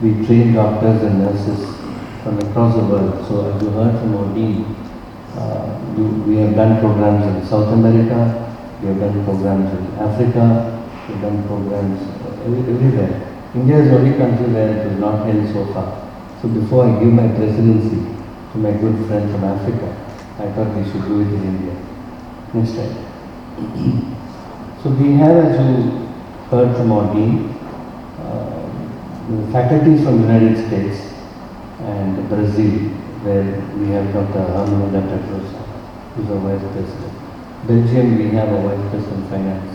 we train doctors and nurses from across the world. So as you heard from our dean, we have done programs in South America, we have done programs in Africa, we have done programs everywhere. India is the only country where it was not held so far. So before I give my presidency to my good friend from Africa, I thought we should do it in India. Next slide. So we have, as you heard from our dean, faculties from the United States and Brazil, where we have Dr. Ramon Tedrosa, who is our Vice President. Belgium, we have a Vice President Finance.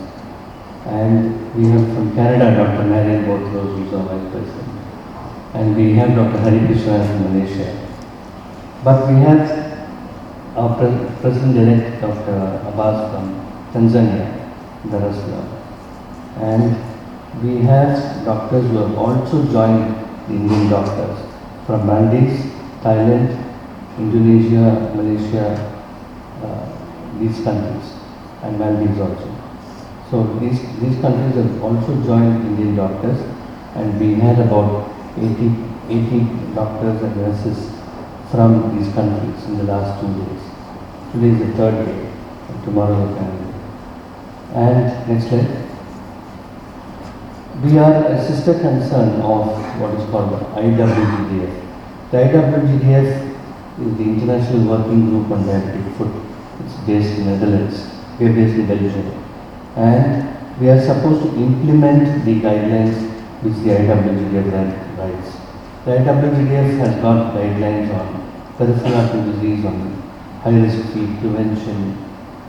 And we have from Canada, Dr. Marian Botros, who is our Vice President. And we have Dr. Hari Krishna from Malaysia. But we have our President-elect, Dr. Abbas from Tanzania, Dar es Salaam. And we have doctors who have also joined the Indian doctors from Maldives, Thailand, Indonesia, Malaysia, these countries, and Maldives also. So these countries have also joined Indian doctors, and we had about 80 doctors and nurses from these countries in the last 2 days. Today is the third day, and tomorrow the final day. And next slide. We are a sister concern of what is called the IWGDF. The IWGDF is the International Working Group on Diabetic Food. It's based in Netherlands. We are based in Belgium. And we are supposed to implement the guidelines which the IWGDF writes. The IWGDF has got guidelines on peripheral artery disease, on high-risk feed prevention,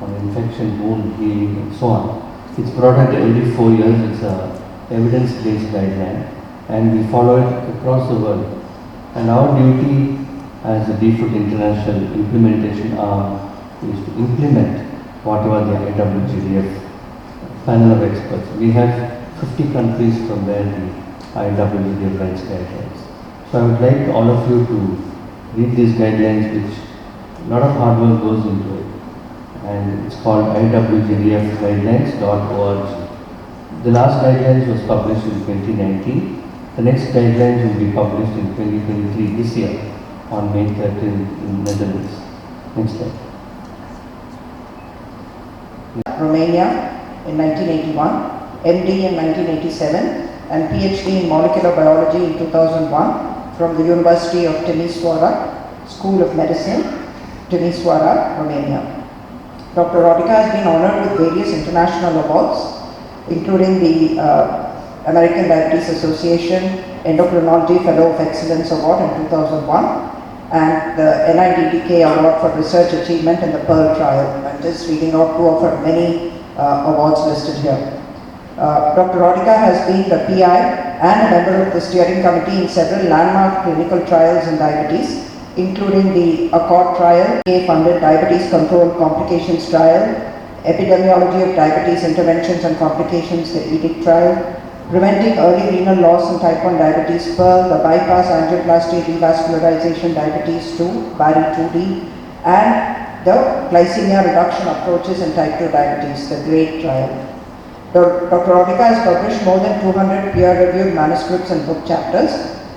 on infection, wound healing, and so on. It's brought out every 4 years. It's a evidence-based guideline, and we follow it across the world. And our duty as the DFood International implementation arm is to implement whatever the IWGDF panel of experts. We have 50 countries from where the IWGDF writes guidelines. So I would like all of you to read these guidelines, which a lot of hard work goes into it. And it's called IWGDFguidelines.org. The last guidelines was published in 2019. The next guidelines will be published in 2023, this year, on May 13 in Netherlands. Next slide. Romania in 1981, MD in 1987, and PhD in molecular biology in 2001 from the University of Timisoara, School of Medicine, Timisoara, Romania. Dr. Rodica has been honored with various international awards, including the American Diabetes Association Endocrinology Fellow of Excellence Award in 2001 and the NIDDK Award for Research Achievement in the Pearl Trial. I'm just reading out 2 of her many awards listed here. Dr. Rodica has been the PI and a member of the steering committee in several landmark clinical trials in diabetes, including the ACCORD trial, funded Diabetes Control Complications trial, Epidemiology of Diabetes Interventions and Complications, the EDIC trial, Preventing Early Renal Loss in Type 1 Diabetes, PEARL, the Bypass Angioplasty Revascularization Diabetes 2, BARI 2D, and the Glycemia Reduction Approaches in Type 2 Diabetes, the GREAT trial. Dr. Rodica has published more than 200 peer-reviewed manuscripts and book chapters.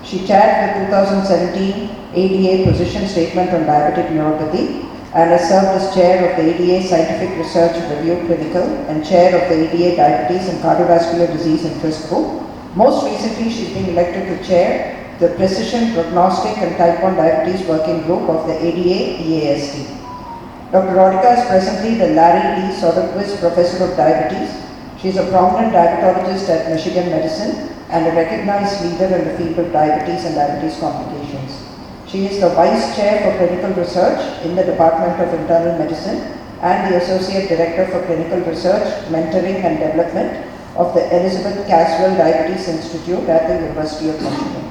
She chaired the 2017 ADA Position Statement on Diabetic Neuropathy and has served as chair of the ADA Scientific Research Review Clinical and chair of the ADA Diabetes and Cardiovascular Disease Interest Group. Most recently, she's been elected to chair the Precision Prognostic and Type 1 Diabetes Working Group of the ADA EASD. Dr. Rodica is presently the Larry D. Soderquist Professor of Diabetes. She is a prominent diabetologist at Michigan Medicine and a recognized leader in the field of diabetes and diabetes complications. She is the Vice Chair for Clinical Research in the Department of Internal Medicine and the Associate Director for Clinical Research, Mentoring and Development of the Elizabeth Caswell Diabetes Institute at the University of Michigan.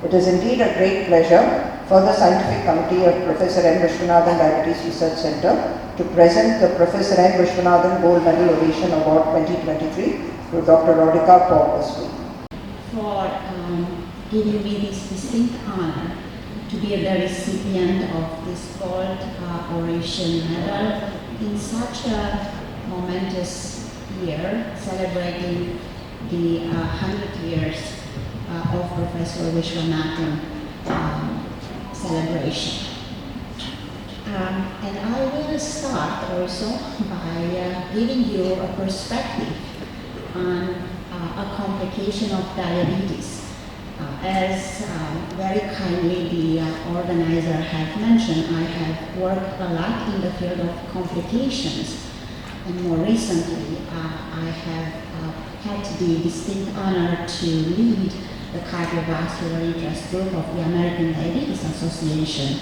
It is indeed a great pleasure for the Scientific Committee of Professor M. Vishwanathan Diabetes Research Center to present the Professor M. Vishwanathan Gold Medal Ovation Award 2023 to Dr. Rodica Paul-Wesley. For giving me this distinct honor to be the recipient of this Gold Oration Medal in such a momentous year, celebrating the 100 years of Professor Vishwanathan celebration. And I will start also by giving you a perspective on a complication of diabetes. As very kindly the organizer had mentioned, I have worked a lot in the field of complications, and more recently I have had the distinct honor to lead the cardiovascular interest group of the American Diabetes Association,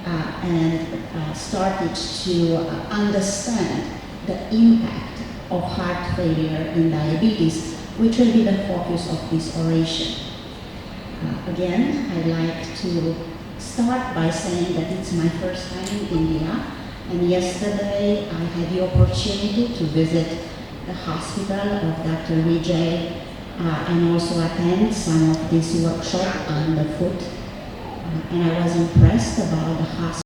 and started to understand the impact of heart failure in diabetes, which will be the focus of this oration. Again, I'd like to start by saying that it's my first time in India, and yesterday I had the opportunity to visit the hospital of Dr. Vijay and also attend some of this workshop on the foot, and I was impressed about the hospital.